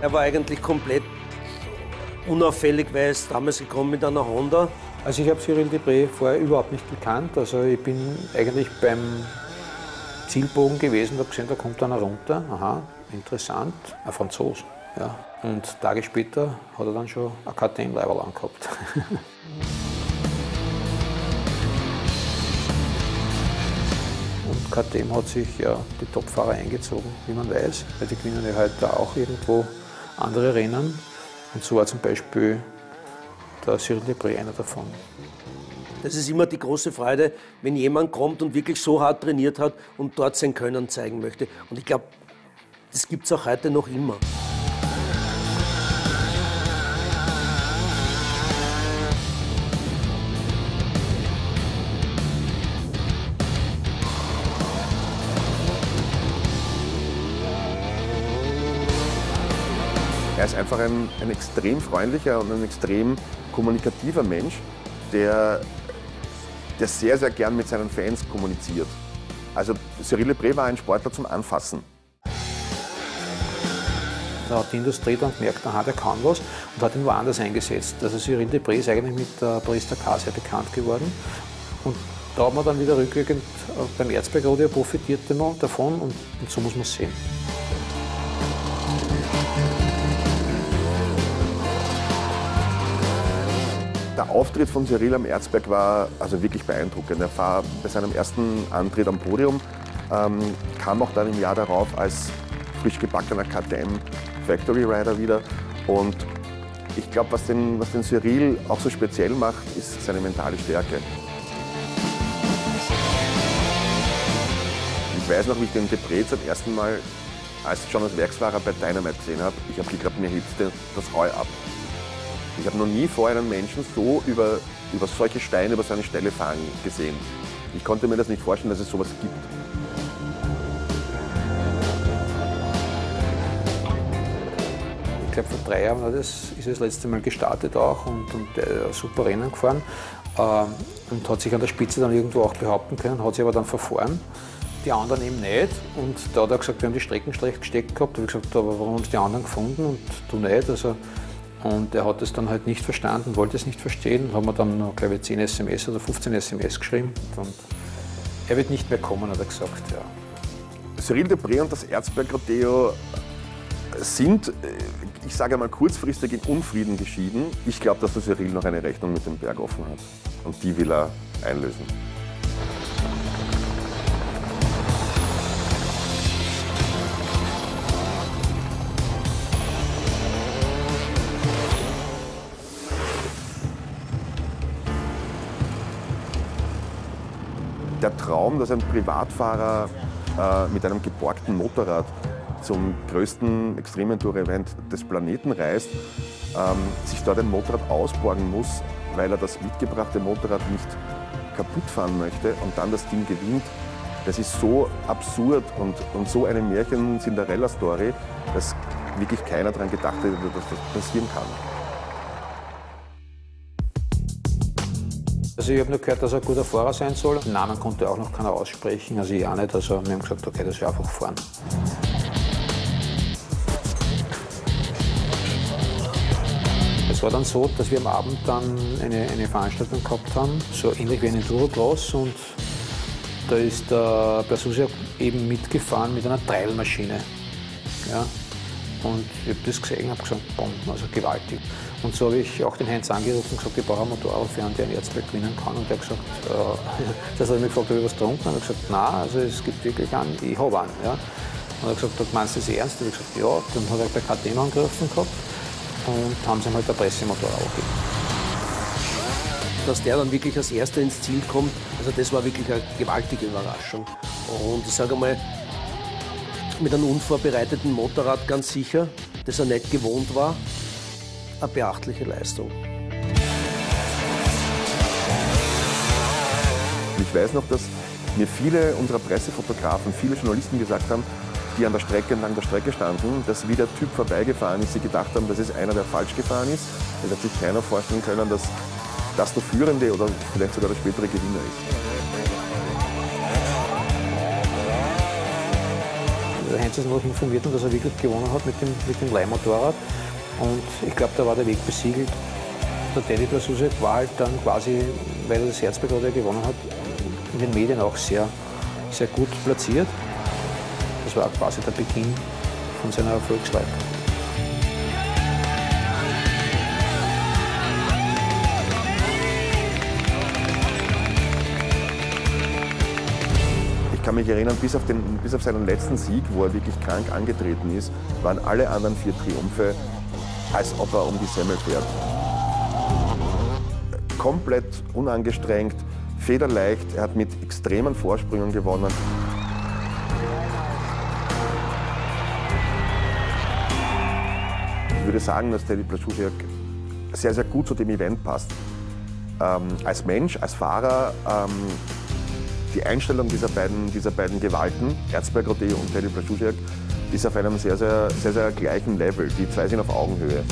Er war eigentlich komplett unauffällig, weil er ist damals gekommen mit einer Honda. Also ich habe Cyril Deprez vorher überhaupt nicht gekannt. Also ich bin eigentlich beim Zielbogen gewesen und habe gesehen, da kommt einer runter. Aha, interessant, ein Franzose. Ja. Und Tage später hat er dann schon ein KTM-Leiberl angehabt. Und KTM hat sich ja die Topfahrer eingezogen, wie man weiß, weil die gewinnen ja heute auch irgendwo andere Rennen. Und so war zum Beispiel der Cyril Deprez einer davon. Das ist immer die große Freude, wenn jemand kommt und wirklich so hart trainiert hat und dort sein Können zeigen möchte. Und ich glaube, das gibt es auch heute noch immer. Er ist einfach ein extrem freundlicher und ein extrem kommunikativer Mensch, der sehr, sehr gern mit seinen Fans kommuniziert. Also Cyril Deprez war ein Sportler zum Anfassen. Da hat die Industrie dann gemerkt, aha, der kann was und hat ihn woanders eingesetzt. Also Cyril Deprez ist eigentlich mit der Paris-Dakar sehr bekannt geworden. Und da hat man dann wieder rückwirkend beim Erzberg-Rodeo profitiert davon und so muss man es sehen. Der Auftritt von Cyril am Erzberg war also wirklich beeindruckend. Er war bei seinem ersten Antritt am Podium, kam auch dann im Jahr darauf als frisch gebackener KTM Factory Rider wieder. Und ich glaube, was den Cyril auch so speziell macht, ist seine mentale Stärke. Ich weiß noch, wie ich den Deprez zum ersten Mal als schon als Werksfahrer bei Dynamite gesehen habe. Ich habe geglaubt, mir hebt das Heu ab. Ich habe noch nie vorher einen Menschen so über solche Steine, über seine Stelle fahren gesehen. Ich konnte mir das nicht vorstellen, dass es sowas gibt. Ich glaube, vor 3 Jahren ist das letzte Mal gestartet auch und super Rennen gefahren. Und hat sich an der Spitze dann irgendwo auch behaupten können, hat sich aber dann verfahren. Die anderen eben nicht. Und da hat er gesagt, wir haben die Strecken schlecht gesteckt gehabt. Da habe ich gesagt, aber warum haben es die anderen gefunden und du nicht? Also, und er hat es dann halt nicht verstanden, wollte es nicht verstehen. Haben wir dann noch, glaube ich, 10 SMS oder 15 SMS geschrieben. Und er wird nicht mehr kommen, hat er gesagt. Ja. Cyril Deprez und das Erzberg-Rodeo sind, ich sage mal, kurzfristig in Unfrieden geschieden. Ich glaube, dass der Cyril noch eine Rechnung mit dem Berg offen hat. Und die will er einlösen. Der Traum, dass ein Privatfahrer mit einem geborgten Motorrad zum größten Extremenduro-Event des Planeten reist, sich dort ein Motorrad ausborgen muss, weil er das mitgebrachte Motorrad nicht kaputt fahren möchte und dann das Ding gewinnt, das ist so absurd und so eine Märchen-Cinderella-Story, dass wirklich keiner daran gedacht hätte, dass das passieren kann. Also ich habe nur gehört, dass er ein guter Fahrer sein soll. Den Namen konnte auch noch keiner aussprechen, also ich auch nicht. Also wir haben gesagt, okay, das ist einfach fahren. Es war dann so, dass wir am Abend dann eine Veranstaltung gehabt haben, so ähnlich wie ein Enduro-Cross. Und da ist der Bersusia eben mitgefahren mit einer Trailmaschine. Ja. Und ich habe das gesehen und habe gesagt, boom, also gewaltig. Und so habe ich auch den Heinz angerufen und gesagt, ich brauche einen Motorrad für einen, der einen Erzberg gewinnen kann. Und der hat gesagt, das hat mich gefragt, ob ich was getrunken habe. Und ich habe gesagt, nein, also es gibt wirklich einen, ich habe einen. Ja. Und er hat gesagt, meinst du das ernst? Und ich habe gesagt, ja. Dann hat er bei KTM angerufen gehabt und haben sie ihm halt ein Pressemotorrad gegeben. Dass der dann wirklich als Erster ins Ziel kommt, also das war wirklich eine gewaltige Überraschung. Und ich sage mal, mit einem unvorbereiteten Motorrad ganz sicher, das er nicht gewohnt war, eine beachtliche Leistung. Ich weiß noch, dass mir viele unserer Pressefotografen, viele Journalisten gesagt haben, die entlang der Strecke standen, dass wie der Typ vorbeigefahren ist, sie gedacht haben, das ist einer, der falsch gefahren ist. Es hat sich keiner vorstellen können, dass das der Führende oder vielleicht sogar der spätere Gewinner ist. Der Heinz kurzes noch informiert, dass er wirklich gewonnen hat mit dem Leihmotorrad. Und ich glaube, da war der Weg besiegelt. Der Teddy Blasusiak war halt dann quasi, weil er das Herzbergrad ja gewonnen hat, in den Medien auch sehr, sehr gut platziert. Das war quasi der Beginn von seiner Erfolgsleiter. Ich kann mich erinnern, bis auf seinen letzten Sieg, wo er wirklich krank angetreten ist, waren alle anderen 4 Triumphe, als ob er um die Semmel fährt. Komplett unangestrengt, federleicht, er hat mit extremen Vorsprüngen gewonnen. Ich würde sagen, dass Teddy Blasusiak sehr, sehr gut zu dem Event passt. Als Mensch, als Fahrer, die Einstellung dieser beiden Gewalten, Erzberg-Rodeo und Teddy Blasusiak, ist auf einem sehr, sehr, sehr, sehr gleichen Level. Die zwei sind auf Augenhöhe.